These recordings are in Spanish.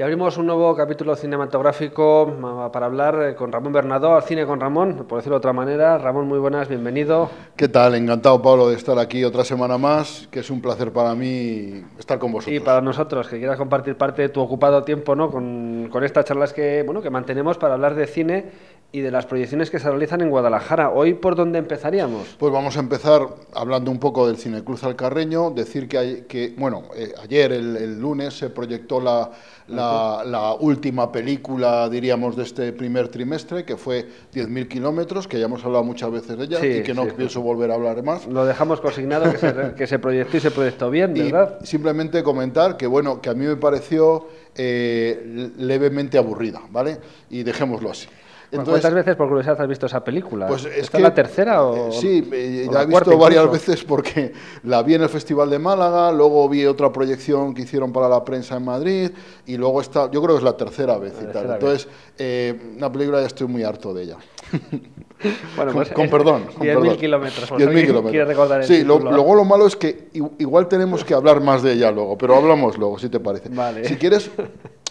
Y abrimos un nuevo capítulo cinematográfico para hablar con Ramón Bernadó, al cine con Ramón, por decirlo de otra manera. Ramón, muy buenas, bienvenido. ¿Qué tal? Encantado, Pablo, de estar aquí otra semana más, que es un placer para mí estar con vosotros. Y para nosotros, que quieras compartir parte de tu ocupado tiempo, ¿no? con estas charlas que mantenemos para hablar de cine y de las proyecciones que se realizan en Guadalajara. ¿Hoy por dónde empezaríamos? Pues vamos a empezar hablando un poco del Cineclub Alcarreño, decir ayer, el lunes, se proyectó la última película, diríamos, de este primer trimestre, que fue 10.000 kilómetros, que ya hemos hablado muchas veces de ella, Sí, y que no sí, pienso volver a hablar más. Lo dejamos consignado, que se proyectó y se proyectó bien, ¿verdad? Y simplemente comentar que, bueno, que a mí me pareció levemente aburrida, ¿vale? Y dejémoslo así. Entonces, ¿cuántas veces, por curiosidad, has visto esa película? Pues ¿Esta es la tercera o sí, o la he visto varias veces porque la vi en el Festival de Málaga, luego vi otra proyección que hicieron para la prensa en Madrid y luego esta, yo creo que es la tercera vez y tal. Entonces, una película ya estoy muy harto de ella. Bueno, pues con perdón. 10.000 kilómetros. 10.000 kilómetros. Sí, luego lo malo es que igual tenemos que hablar más de ella luego, pero hablamos luego, si te parece. Vale. Si quieres,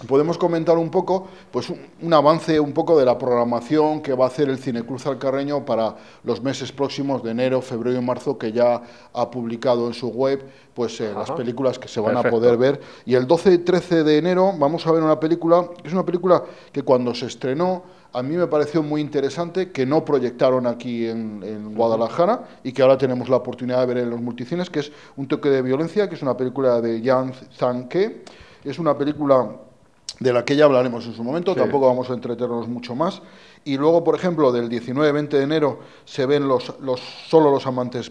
podemos comentar un poco, pues un avance un poco de la programación que va a hacer el Cineclub Alcarreño para los meses próximos de enero, febrero y marzo, que ya ha publicado en su web pues las películas que se van a poder ver. Y el 12 y 13 de enero vamos a ver una película, que es una película que cuando se estrenó a mí me pareció muy interesante, que no proyectaron aquí en Guadalajara y que ahora tenemos la oportunidad de ver en los multicines, que es Un toque de violencia, que es una película de Yang Zhang-ke. Es una película de la que ya hablaremos en su momento, sí. Tampoco vamos a entretenernos mucho más. Y luego, por ejemplo, del 19-20 de enero se ven Solo los amantes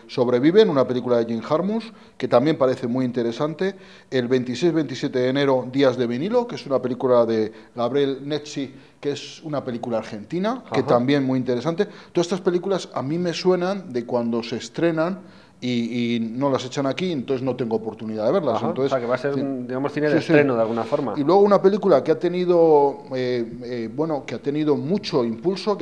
sobreviven, una película de Jim Jarmusch, que también parece muy interesante. El 26-27 de enero, Días de vinilo, que es una película de Gabriel Netzi, que es una película argentina, que también muy interesante. Todas estas películas a mí me suenan de cuando se estrenan y no las echan aquí, entonces no tengo oportunidad de verlas. Entonces, o sea, que va a ser, digamos, cine de estreno, de alguna forma. Y luego una película que ha tenido, que ha tenido mucho impulso,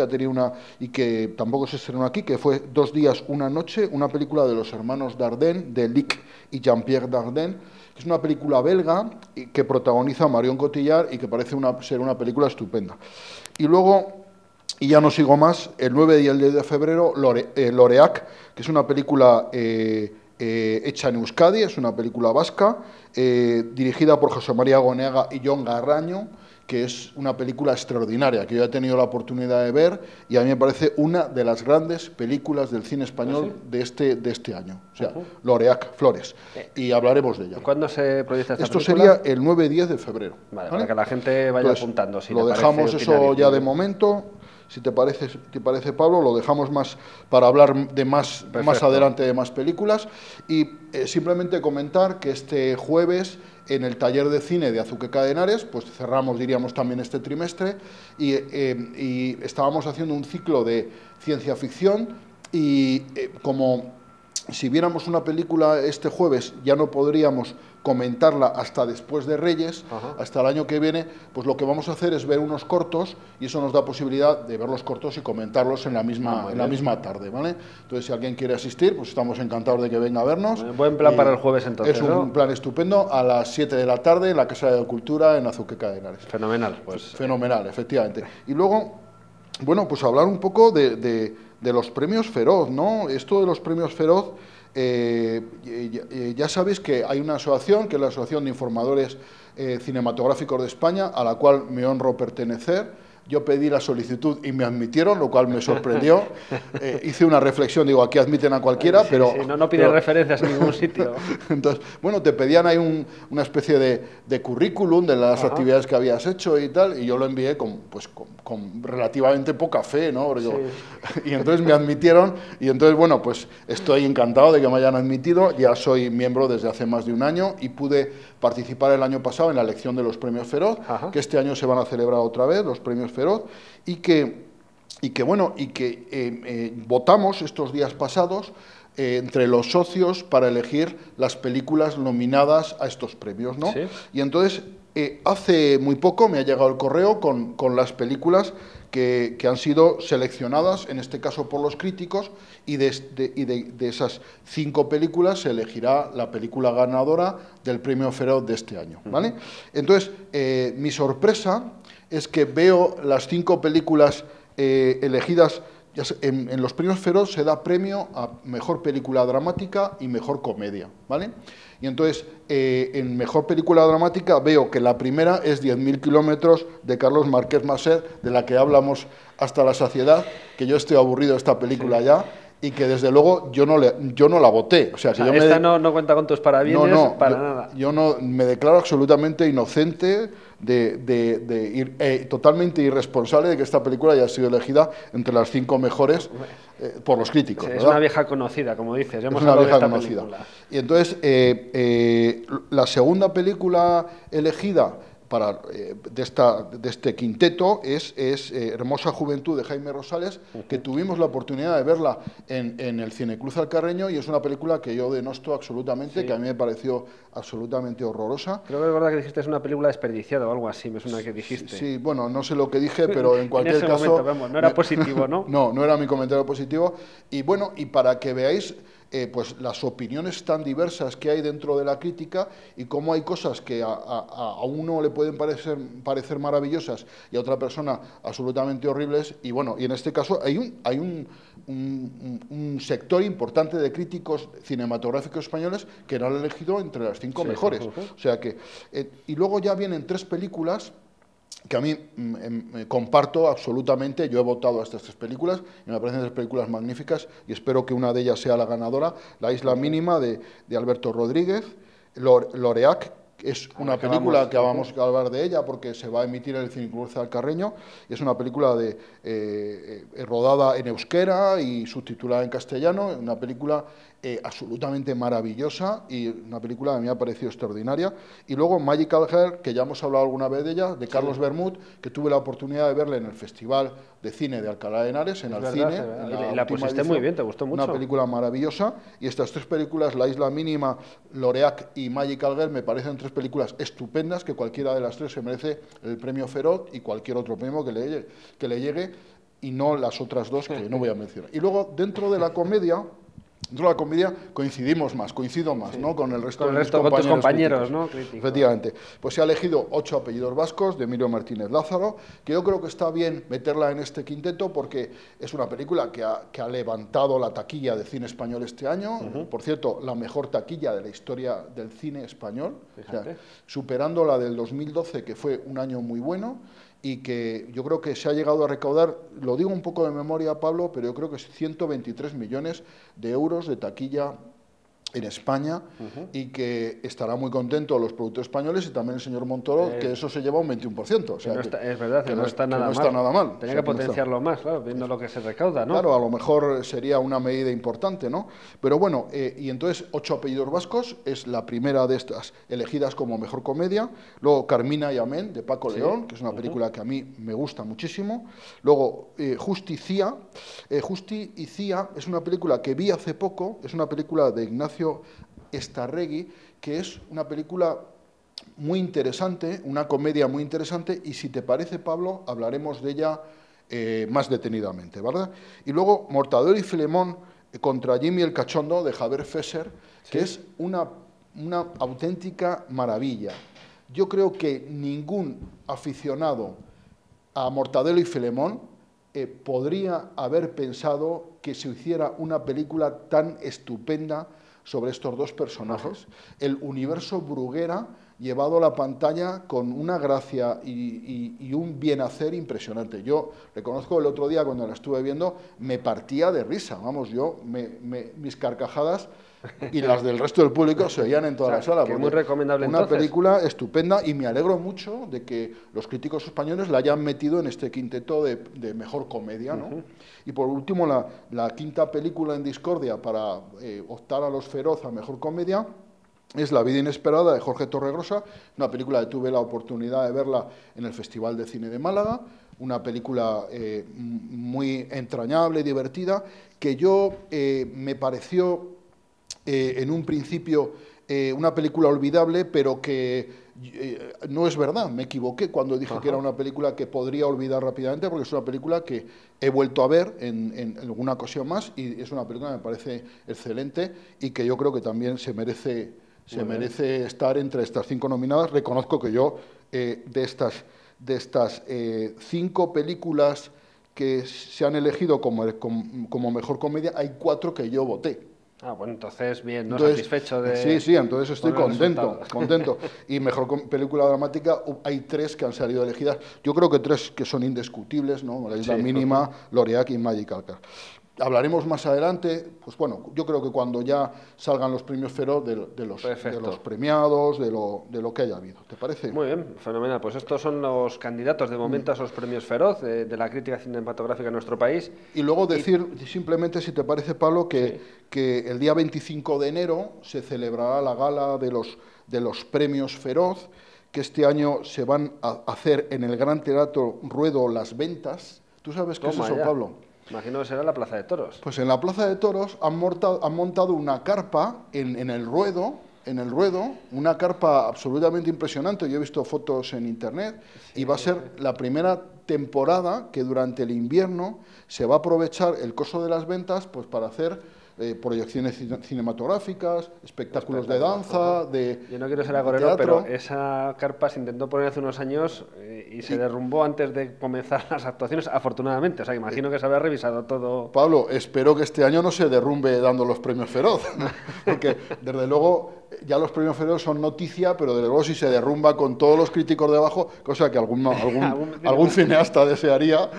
y que tampoco se estrenó aquí, que fue Dos días, una noche, una película de los hermanos Dardenne, de Luc y Jean-Pierre Dardenne. Es una película belga que protagoniza Marion Cotillard y que parece ser una película estupenda. Y luego, y ya no sigo más, el 9 y el 10 de febrero, Loreac, que es una película hecha en Euskadi, es una película vasca, dirigida por José María Goneaga y Jon Garraño, que es una película extraordinaria, que yo he tenido la oportunidad de ver y a mí me parece una de las grandes películas del cine español de este año. O sea, Loreac, Flores. Y hablaremos de ella. ¿Cuándo se proyecta esta película? Esto sería el 9 y 10 de febrero. Vale, para que la gente vaya apuntando. Si lo dejamos eso ya de momento. Si te parece, Pablo, lo dejamos más para hablar de más adelante de más películas. Y simplemente comentar que este jueves, en el taller de cine de Azuqueca de Henares, pues cerramos, diríamos, también este trimestre, y estábamos haciendo un ciclo de ciencia ficción, y como si viéramos una película este jueves ya no podríamos comentarla hasta después de Reyes, hasta el año que viene, pues lo que vamos a hacer es ver unos cortos y eso nos da posibilidad de ver los cortos y comentarlos en la misma tarde, ¿vale? Entonces, si alguien quiere asistir, pues estamos encantados de que venga a vernos. Buen plan para el jueves, entonces. Es un plan estupendo, a las 7 de la tarde en la Casa de Cultura en Azuqueca de Henares. Fenomenal, pues. Fenomenal, efectivamente. Y luego, bueno, pues hablar un poco de los premios Feroz, ¿no? Esto de los premios Feroz, ya sabéis que hay una asociación, que es la Asociación de Informadores Cinematográficos de España, a la cual me honro pertenecer. Yo pedí la solicitud y me admitieron, lo cual me sorprendió. Hice una reflexión, digo, aquí admiten a cualquiera, pero... Sí, no pides referencias en ningún sitio. Entonces, bueno, te pedían ahí una especie de currículum de las actividades que habías hecho y tal, y yo lo envié con relativamente poca fe, ¿no? Y entonces me admitieron, y entonces, bueno, pues estoy encantado de que me hayan admitido. Ya soy miembro desde hace más de un año y pude participar el año pasado en la elección de los premios Feroz, que este año se van a celebrar otra vez, los premios Feroz, y que votamos estos días pasados entre los socios para elegir las películas nominadas a estos premios, ¿no? ¿Sí? Y entonces, hace muy poco me ha llegado el correo con las películas que han sido seleccionadas, en este caso por los críticos, y de esas 5 películas se elegirá la película ganadora del Premio Feroz de este año, ¿vale? Entonces, mi sorpresa es que veo las 5 películas elegidas. En los premios Feroz se da premio a mejor película dramática y mejor comedia, ¿vale? Y entonces, en mejor película dramática veo que la primera es 10.000 kilómetros de Carlos Márquez Maser, de la que hablamos hasta la saciedad, que yo estoy aburrido de esta película ya, y que desde luego yo no la voté. O sea, que yo esta no cuenta con tus parabienes para nada. Yo no me declaro absolutamente inocente totalmente irresponsable de que esta película haya sido elegida entre las 5 mejores por los críticos. Es una vieja conocida, como dices. Es una vieja conocida. Y entonces, la segunda película elegida de este quinteto es Hermosa Juventud, de Jaime Rosales, que tuvimos la oportunidad de verla en el Cineclub Alcarreño, y es una película que yo denosto absolutamente, que a mí me pareció absolutamente horrorosa. Creo que es verdad que dijiste es una película desperdiciada o algo así, me suena que dijiste. Sí, bueno, no sé lo que dije, pero en cualquier en ese caso... momento, vamos, no era positivo, ¿no? No era mi comentario positivo. Y bueno, y para que veáis pues las opiniones tan diversas que hay dentro de la crítica, y cómo hay cosas que a uno le pueden parecer maravillosas y a otra persona absolutamente horribles. Y bueno, y en este caso hay un sector importante de críticos cinematográficos españoles que no han elegido entre las 5 mejores. O sea que, y luego ya vienen 3 películas que a mí comparto absolutamente. Yo he votado a estas 3 películas y me parecen 3 películas magníficas, y espero que una de ellas sea la ganadora. La Isla Mínima, de Alberto Rodríguez, Loreac, es una película que vamos a hablar de ella porque se va a emitir en el Cineclub Alcarreño, y es una película rodada en euskera y subtitulada en castellano, una película absolutamente maravillosa, y una película que a mí me ha parecido extraordinaria. Y luego Magical Girl, que ya hemos hablado alguna vez de ella, de Carlos Bermud, que tuve la oportunidad de verla en el Festival de Cine de Alcalá de Henares, en Alcine. La pusiste muy bien, te gustó mucho. Una película maravillosa, y estas 3 películas, La Isla Mínima, Loreac y Magical Girl, me parecen 3 películas estupendas, que cualquiera de las 3 se merece el premio Feroz y cualquier otro premio que le llegue, y no las otras 2 que no voy a mencionar. Y luego, dentro de la comedia coincido más, ¿no?, con el resto de tus compañeros, ¿no?, críticos. Efectivamente. Pues se ha elegido 8 apellidos vascos, de Emilio Martínez Lázaro, que yo creo que está bien meterla en este quinteto porque es una película que ha levantado la taquilla de cine español este año. Por cierto, la mejor taquilla de la historia del cine español, o sea, superando la del 2012, que fue un año muy bueno, y que yo creo que se ha llegado a recaudar, lo digo un poco de memoria, Pablo, pero yo creo que es 123 millones de euros de taquilla en España, y que estará muy contento los productores españoles y también el señor Montoro, que eso se lleva un 21%. O sea, es verdad, que no está nada mal. Tenía que potenciarlo más, claro, viendo lo que se recauda, ¿no? Claro, a lo mejor sería una medida importante, ¿no? Pero bueno, y entonces 8 apellidos vascos es la primera de estas elegidas como mejor comedia. Luego Carmina y Amén, de Paco León, que es una película que a mí me gusta muchísimo. Luego Justi y Cía es una película que vi hace poco, es una película de Ignacio Estarregui, que es una película muy interesante, una comedia muy interesante, y si te parece, Pablo, hablaremos de ella más detenidamente, ¿verdad? Y luego Mortadelo y Filemón contra Jimmy el Cachondo, de Javier Fesser, que es una auténtica maravilla. Yo creo que ningún aficionado a Mortadelo y Filemón podría haber pensado que se hiciera una película tan estupenda sobre estos 2 personajes. El universo Bruguera llevado a la pantalla con una gracia y un bienhacer impresionante. Yo reconozco, el otro día cuando la estuve viendo me partía de risa, vamos, mis carcajadas y las del resto del público se oían en toda la sala. Que muy recomendable. Una película estupenda, y me alegro mucho de que los críticos españoles la hayan metido en este quinteto de mejor comedia, ¿no? Y por último, la quinta película en discordia para optar a los Feroz a mejor comedia es La vida inesperada, de Jorge Torregrosa, una película que tuve la oportunidad de verla en el Festival de Cine de Málaga, una película muy entrañable, divertida, que me pareció en un principio una película olvidable, pero que no es verdad, me equivoqué cuando dije Ajá. que era una película que podría olvidar rápidamente, porque es una película que he vuelto a ver en alguna ocasión más y es una película que me parece excelente y que yo creo que también se merece estar entre estas 5 nominadas. Reconozco que yo, de estas 5 películas que se han elegido como mejor comedia, hay 4 que yo voté. Ah, bueno, entonces bien, ¿no? Entonces, Satisfecho sí, entonces estoy con el contento, resultado. contento. Y mejor película dramática, hay 3 que han salido elegidas. Yo creo que 3 que son indiscutibles, ¿no? La Isla Sí. Mínima, Loriac y Magical Car. Hablaremos más adelante, pues bueno, yo creo que cuando ya salgan los premios Feroz de los Perfecto. premiados, de lo que haya habido. ¿Te parece? Muy bien, fenomenal. Pues estos son los candidatos de momento a esos premios Feroz de la crítica cinematográfica en nuestro país. Y luego Y decir simplemente, si te parece, Pablo, sí, que el día 25 de enero se celebrará la gala de los premios Feroz, que este año se van a hacer en el Gran Teatro Ruedo Las Ventas. ¿Tú sabes qué es toma eso, ya. Pablo? Imagino que será la Plaza de Toros. Pues en la Plaza de Toros han montado una carpa en el Ruedo, una carpa absolutamente impresionante. Yo he visto fotos en internet y va a ser la primera temporada que durante el invierno se va a aprovechar el coso de las ventas pues para hacer proyecciones cinematográficas, espectáculos de danza, Yo no quiero ser de agorero, pero teatro. esa carpa se intentó poner hace unos años y se Y, derrumbó antes de comenzar las actuaciones, afortunadamente. O sea, que imagino que se habrá revisado todo. Pablo, espero que este año no se derrumbe dando los premios Feroz, porque desde luego ya los premios Feroz son noticia, pero desde luego si se derrumba con todos los críticos debajo, cosa que algún cineasta desearía,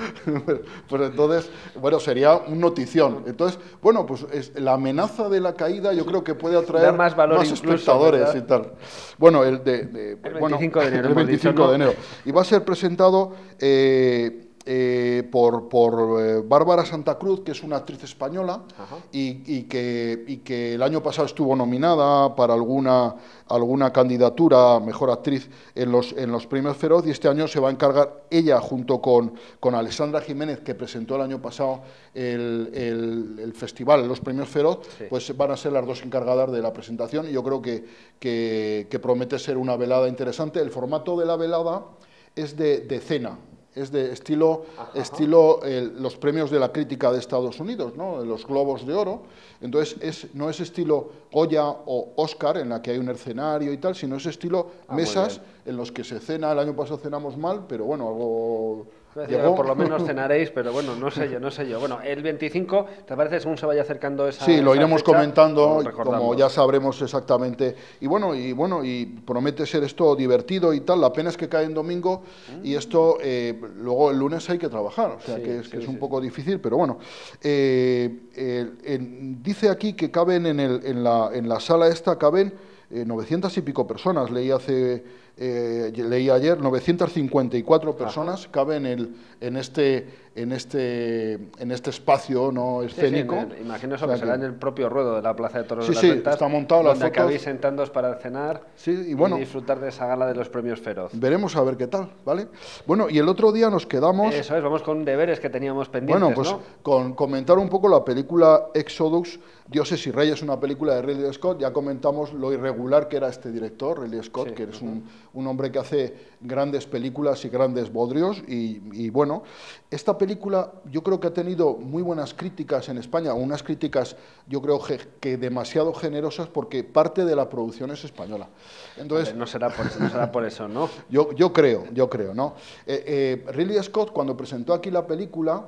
pues entonces, bueno, sería un notición. Entonces, bueno, pues la amenaza de la caída yo creo que puede Da atraer más valor más incluso, espectadores ¿verdad? y tal. Bueno, El bueno, 25 de enero el hemos dicho, 25 de ¿no? enero. Y va a ser presentado por Bárbara Santa Cruz, que es una actriz española Ajá. y que el año pasado estuvo nominada para alguna candidatura a mejor actriz en los premios Feroz, y este año se va a encargar ella junto con Alessandra Jiménez, que presentó el año pasado el festival, los premios Feroz, Sí. pues van a ser las dos encargadas de la presentación, y yo creo que promete ser una velada interesante. El formato de la velada es de cena. Es de estilo los premios de la crítica de Estados Unidos, ¿no? Los Globos de Oro. Entonces, no es estilo Goya o Oscar, en la que hay un escenario y tal, sino es estilo Muy mesas bien. en los que se cena. El año pasado cenamos mal, pero bueno, algo Iba a decir que llegó. por lo menos cenaréis, pero bueno, no sé yo, no sé yo. Bueno, el 25, ¿te parece según se vaya acercando Sí, lo esa iremos fecha? comentando, Lo como ya recordamos. sabremos exactamente. Y promete ser esto divertido y tal. La pena es que cae en domingo y esto luego el lunes hay que trabajar, o sea Sí, que sí, es un sí, sí. poco difícil, pero bueno. Dice aquí que caben en la sala esta, caben 900 y pico personas. Leí ayer, 954 Ajá. personas caben en este espacio no Sí, sí, escénico. imagino O eso que sea será que, en el propio ruedo de la Plaza de Toros de sí, las sí, Ventas, está montado las donde fotos. acabéis sentándoos para cenar Sí, y y bueno, disfrutar de esa gala de los premios Feroz. veremos a ver qué tal, ¿vale? Bueno, y el otro día nos quedamos, Eso es, vamos con deberes que teníamos bueno, pendientes, pues ¿no? con comentar un poco la película Exodus, Dioses y Reyes, una película de Ridley Scott. Ya comentamos lo irregular que era este director, Ridley Scott, Sí. que es un hombre que hace grandes películas y grandes bodrios. Y bueno, esta película yo creo que ha tenido muy buenas críticas en España, unas críticas yo creo que demasiado generosas, porque parte de la producción es española. Hombre, Entonces, no será por eso, ¿no? yo creo, ¿no? Ridley Scott, cuando presentó aquí la película,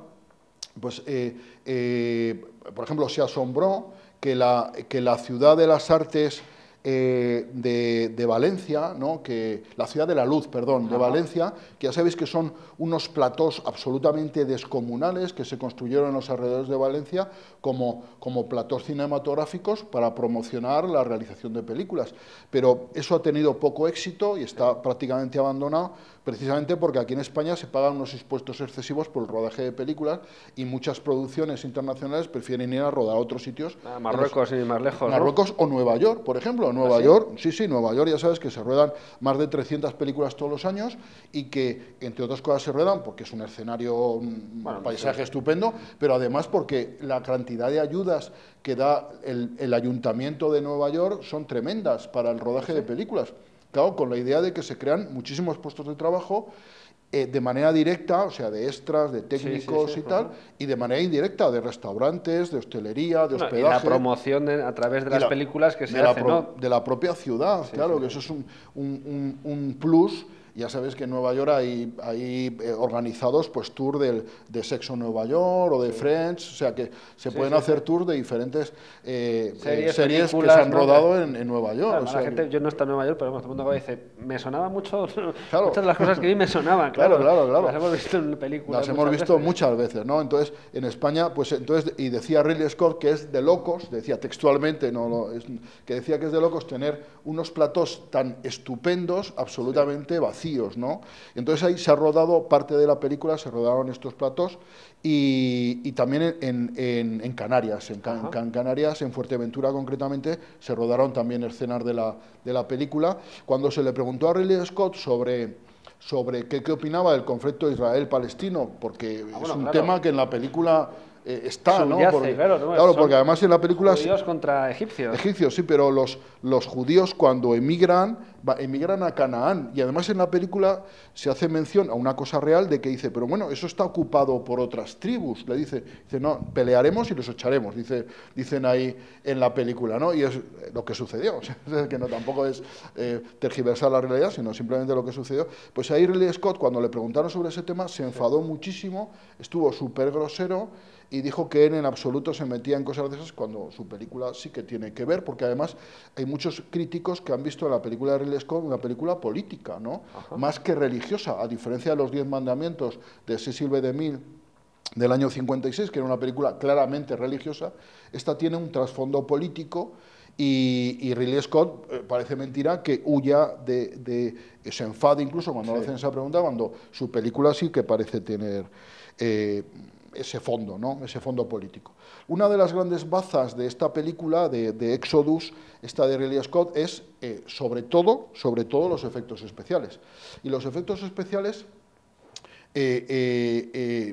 pues, por ejemplo, se asombró que la ciudad de las artes de Valencia, ¿no? Que la ciudad de la luz, perdón, de Ajá. Valencia, que ya sabéis que son unos platós absolutamente descomunales que se construyeron en los alrededores de Valencia como platós cinematográficos para promocionar la realización de películas. Pero eso ha tenido poco éxito y está prácticamente abandonado, precisamente porque aquí en España se pagan unos impuestos excesivos por el rodaje de películas, y muchas producciones internacionales prefieren ir a rodar a otros sitios. A Marruecos y más lejos, ¿no? Marruecos o Nueva York, por ejemplo. Nueva ¿Ah, sí? York. Sí, sí, Nueva York, ya sabes que se ruedan más de 300 películas todos los años y que, entre otras cosas, se ruedan porque es un escenario, un Bueno, sí. paisaje estupendo, pero además porque la cantidad de ayudas que da el Ayuntamiento de Nueva York son tremendas para el ¿Ah, rodaje sí? de películas. Claro, con la idea de que se crean muchísimos puestos de trabajo de manera directa, o sea, de extras, de Sí, sí, sí. técnicos y tal, Ujú. y de manera indirecta, de restaurantes, de hostelería, de Bueno, y la hospedaje, promoción a través de y las la, películas que se hace, ¿no? de la propia ciudad, Sí, sí, claro, que sí. eso es un plus. Ya sabes que en Nueva York hay organizados pues tours de Sexo Nueva York o de Sí, Friends, o sea que se sí, pueden sí, sí. hacer tours de diferentes Series, series que se películas, han ¿no? rodado en Nueva Claro, York, o además la sea que, gente, yo no he estado en Nueva York, pero vamos, todo el mundo dice, me sonaba mucho, muchas claro, de las cosas que vi me sonaban, claro, claro, claro, que las claro. hemos visto en películas Las hemos muchas visto veces. muchas veces, ¿no? Entonces, en España, pues entonces, y decía Ridley Scott que es de locos, decía textualmente, no, que decía que es de locos tener unos platós tan estupendos, Sí. absolutamente vacíos, ¿no? Entonces ahí se ha rodado parte de la película, se rodaron estos platós, y también en Canarias, Ajá. en Canarias, en Fuerteventura concretamente, se rodaron también escenas de la película. Cuando se le preguntó a Ridley Scott sobre qué opinaba del conflicto Israel-Palestino, porque Ah, es bueno, un tema claro, que en la película está, ¿no? subyace, Porque, claro, ¿no? claro, porque Son además en la película judíos contra egipcios. egipcios, sí, pero los judíos cuando emigran, emigran a Canaán. Y además en la película se hace mención a una cosa real de que dice, pero bueno, eso está ocupado por otras tribus. Le dice no, pelearemos y los echaremos, dicen ahí en la película, ¿no? Y es lo que sucedió. O sea, es que no tampoco es tergiversar la realidad, sino simplemente lo que sucedió. Pues ahí Ridley Scott, cuando le preguntaron sobre ese tema, se Sí. enfadó muchísimo, estuvo súper grosero y dijo que él en absoluto se metía en cosas de esas cuando su película sí que tiene que ver, porque además hay muchos críticos que han visto la película de Ridley Scott una película política, ¿no? Ajá. Más que religiosa, a diferencia de los 10 mandamientos de Cecil B. DeMille del año 56, que era una película claramente religiosa, esta tiene un trasfondo político y Ridley Scott parece mentira que huya se enfade incluso cuando Sí. le hacen esa pregunta, cuando su película sí que parece tener ese fondo, ¿no? Ese fondo político. Una de las grandes bazas de esta película, de Exodus, esta de Ridley Scott, es sobre todo los efectos especiales. Y los efectos especiales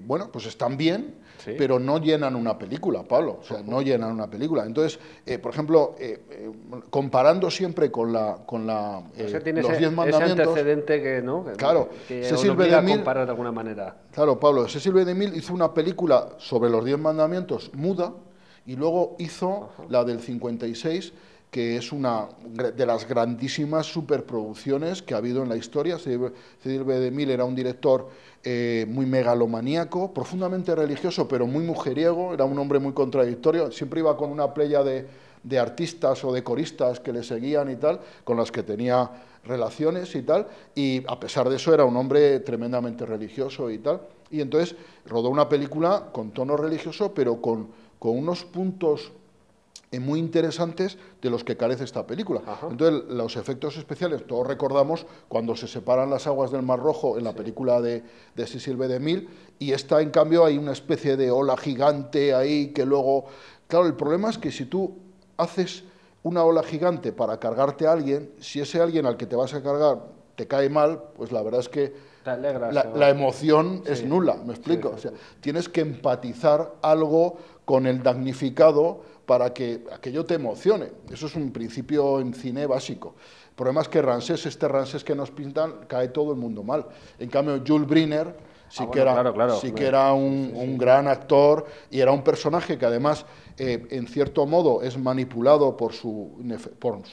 bueno, pues están bien, Sí. pero no llenan una película, Pablo, o sea, no llenan una película. Entonces, por ejemplo, comparando siempre O sea, tiene los 10 ese mandamientos, antecedente que, ¿no? claro, Que Cecil B. obliga a DeMille, comparar de alguna manera. claro, Pablo, Cecil B. DeMille hizo una película sobre los 10 mandamientos muda y luego hizo Ajá. la del 56, que es una de las grandísimas superproducciones que ha habido en la historia. Cecil B. DeMille era un director muy megalomaníaco, profundamente religioso, pero muy mujeriego, era un hombre muy contradictorio, siempre iba con una playa de artistas o de coristas que le seguían y tal, con las que tenía relaciones y tal, y a pesar de eso era un hombre tremendamente religioso y tal, y entonces rodó una película con tono religioso, pero con unos puntos muy interesantes de los que carece esta película. Ajá. Entonces, los efectos especiales, todos recordamos cuando se separan las aguas del Mar Rojo en la Sí. película de Cecil B. DeMille, y esta, en cambio, hay una especie de ola gigante ahí que luego... Claro, el problema es que si tú haces una ola gigante para cargarte a alguien, si ese alguien al que te vas a cargar te cae mal, pues la verdad es que Te alegras. la emoción es Sí. nula, ¿me Sí, explico? sí, O sea, sí. tienes que empatizar algo con el damnificado para que aquello te emocione. Eso es un principio en cine básico. El problema es que este Ramsés que nos pintan, cae todo el mundo mal. En cambio, Jules Briner Ah, bueno, claro, claro. sí que era Sí, sí, un sí. gran actor y era un personaje que además, en cierto modo, es manipulado por su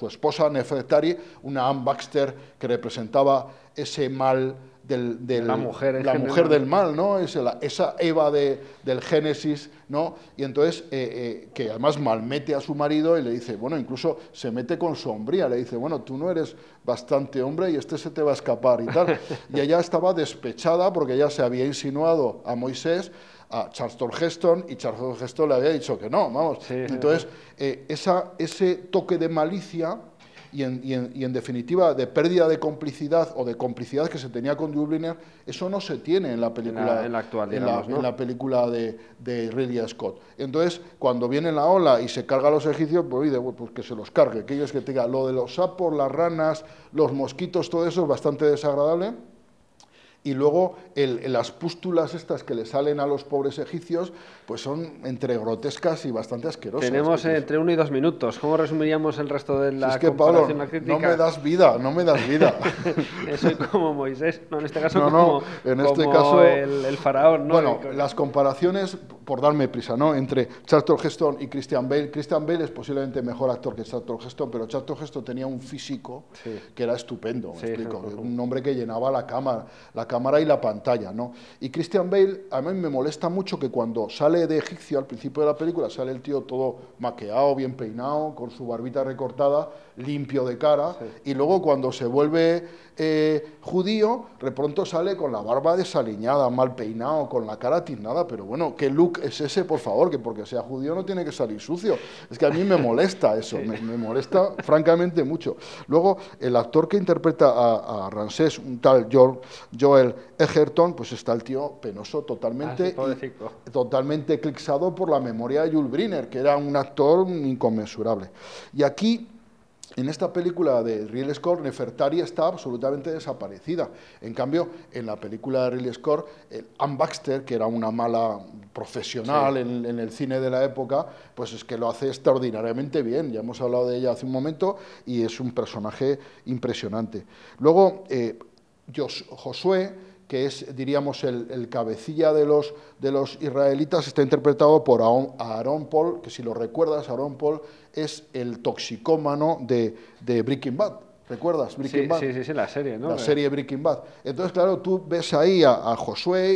esposa Nefertari, una Anne Baxter que representaba ese mal La mujer en la mujer general. del mal, ¿no? Esa Eva del Génesis, ¿no? Y entonces, que además malmete a su marido y le dice, bueno, incluso se mete con sombría, le dice, bueno, tú no eres bastante hombre y este se te va a escapar y tal. Y ella estaba despechada porque ella se había insinuado a Moisés, a Charlton Heston, y Charlton Heston le había dicho que no, vamos. Sí, sí, Entonces, sí. ese toque de malicia y en definitiva de pérdida de complicidad o de complicidad que se tenía con Dubliner, eso no se tiene en la película, en la actual, digamos, ¿no? en la película de Ridley Scott. Entonces, cuando viene la ola y se carga a los egipcios, pues, pues que se los cargue, que ellos que tengan lo de los sapos, las ranas, los mosquitos, todo eso es bastante desagradable. Y luego las pústulas estas que le salen a los pobres egipcios, pues son entre grotescas y bastante asquerosas. Tenemos entre 1 y 2 minutos. ¿Cómo resumiríamos el resto de la comparación, Pablo, la crítica? no me das vida, no me das vida. Soy como Moisés, no, en este caso caso, el faraón, ¿no? Bueno, las comparaciones, por darme prisa, ¿no? Entre Charlton Heston y Christian Bale. Christian Bale es posiblemente mejor actor que Charlton Heston, pero Charlton Heston tenía un físico que era estupendo, me explico. Un hombre que llenaba la cámara y la pantalla, ¿no? Y Christian Bale, a mí me molesta mucho que cuando sale de egipcio, al principio de la película, sale el tío todo maqueado, bien peinado, con su barbita recortada, limpio de cara, y luego cuando se vuelve judío, de pronto sale con la barba desaliñada, mal peinado, con la cara tiznada, pero bueno, ¿qué look es ese, por favor? Que porque sea judío no tiene que salir sucio. Es que a mí me molesta eso, me molesta francamente mucho. Luego, el actor que interpreta a Ramsés, un tal Joel Edgerton, pues está el tío penoso totalmente, totalmente eclipsado por la memoria de Yul Brynner, que era un actor inconmensurable. Y aquí, en esta película de Ridley Scott, Nefertari está absolutamente desaparecida. En cambio, en la película de Ridley Scott, Anne Baxter, que era una mala profesional en el cine de la época, pues es que lo hace extraordinariamente bien. Ya hemos hablado de ella hace un momento y es un personaje impresionante. Luego, Josué, que es, diríamos, el cabecilla de los israelitas, está interpretado por Aaron Paul, que si lo recuerdas, Aaron Paul es el toxicómano de Breaking Bad. ¿Recuerdas Breaking Bad? Sí, la serie, ¿no? La serie Breaking Bad. Entonces, claro, tú ves ahí a Josué,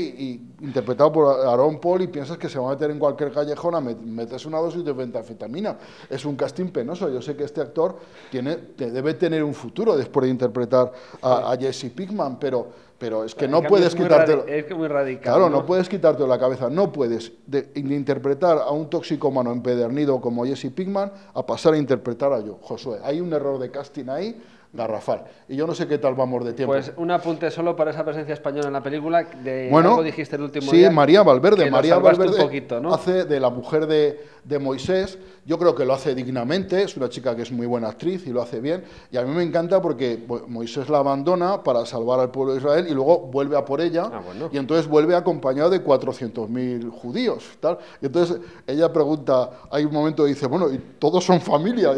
interpretado por Aaron Paul, y piensas que se va a meter en cualquier callejón a meterse una dosis de metanfetamina. Es un casting penoso. Yo sé que este actor debe tener un futuro después de interpretar a Jesse Pinkman, pero es que no puedes quitártelo. Es que muy radical. Claro, no puedes quitártelo de la cabeza. No puedes interpretar a un toxicómano empedernido como Jesse Pinkman a pasar a interpretar a Josué. Hay un error de casting ahí garrafal. Y yo no sé qué tal vamos de tiempo. Pues un apunte solo para esa presencia española en la película. Algo dijiste el último día. Sí, María Valverde. María Valverde un poquito, ¿no? hace de la mujer de Moisés. Yo creo que lo hace dignamente. Es una chica que es muy buena actriz y lo hace bien. Y a mí me encanta porque Moisés la abandona para salvar al pueblo de Israel y luego vuelve a por ella. Y entonces vuelve acompañado de 400.000 judíos. ¿Tal? Y entonces ella pregunta, hay un momento que dice, bueno, y todos son familia.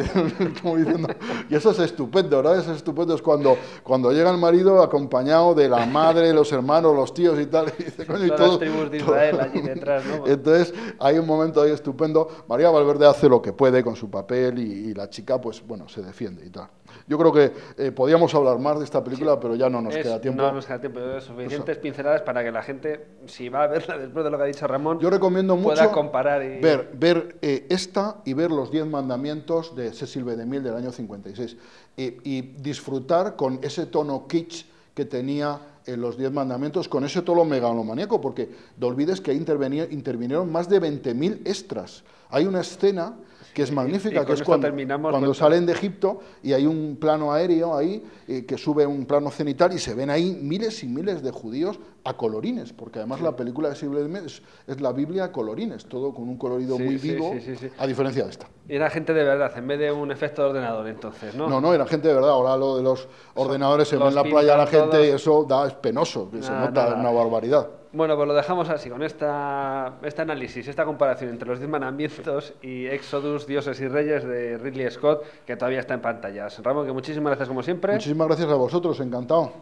Como diciendo, y eso es estupendo, ¿no? Es estupendo, es cuando llega el marido acompañado de la madre, los hermanos, los tíos y tal, y dice, coño, y todas las tribus de Israel allí detrás, ¿no? Entonces hay un momento ahí estupendo. María Valverde hace lo que puede con su papel y la chica, pues bueno, se defiende y tal. Yo creo que podíamos hablar más de esta película, pero ya no nos queda tiempo. No nos queda tiempo, suficientes pinceladas para que la gente, si va a verla después de lo que ha dicho Ramón, yo recomiendo mucho pueda comparar y ver esta y ver Los 10 mandamientos de Cecil B. DeMille del año 56 y disfrutar con ese tono kitsch que tenía en Los 10 mandamientos, con ese tono megalomaníaco, porque no olvides que ahí intervinieron más de 20.000 extras. Hay una escena que es magnífica, que es cuando salen de Egipto y hay un plano aéreo ahí que sube un plano cenital y se ven ahí miles y miles de judíos a colorines, porque además la película de Cecil B. DeMille es la Biblia a colorines, todo con un colorido muy vivo, a diferencia de esta. Y era gente de verdad, en vez de un efecto de ordenador, entonces, ¿no? No, era gente de verdad. Ahora lo de los ordenadores, se ve en la playa la gente y eso es penoso, se nota una barbaridad. Bueno, pues lo dejamos así, con este análisis, esta comparación entre Los 10 mandamientos y Éxodus, Dioses y Reyes de Ridley Scott, que todavía está en pantallas. Ramón, que muchísimas gracias como siempre. Muchísimas gracias a vosotros, encantado.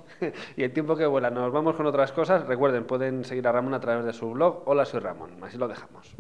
Y el tiempo que vuela, nos vamos con otras cosas. Recuerden, pueden seguir a Ramón a través de su blog. Hola, soy Ramón. Así lo dejamos.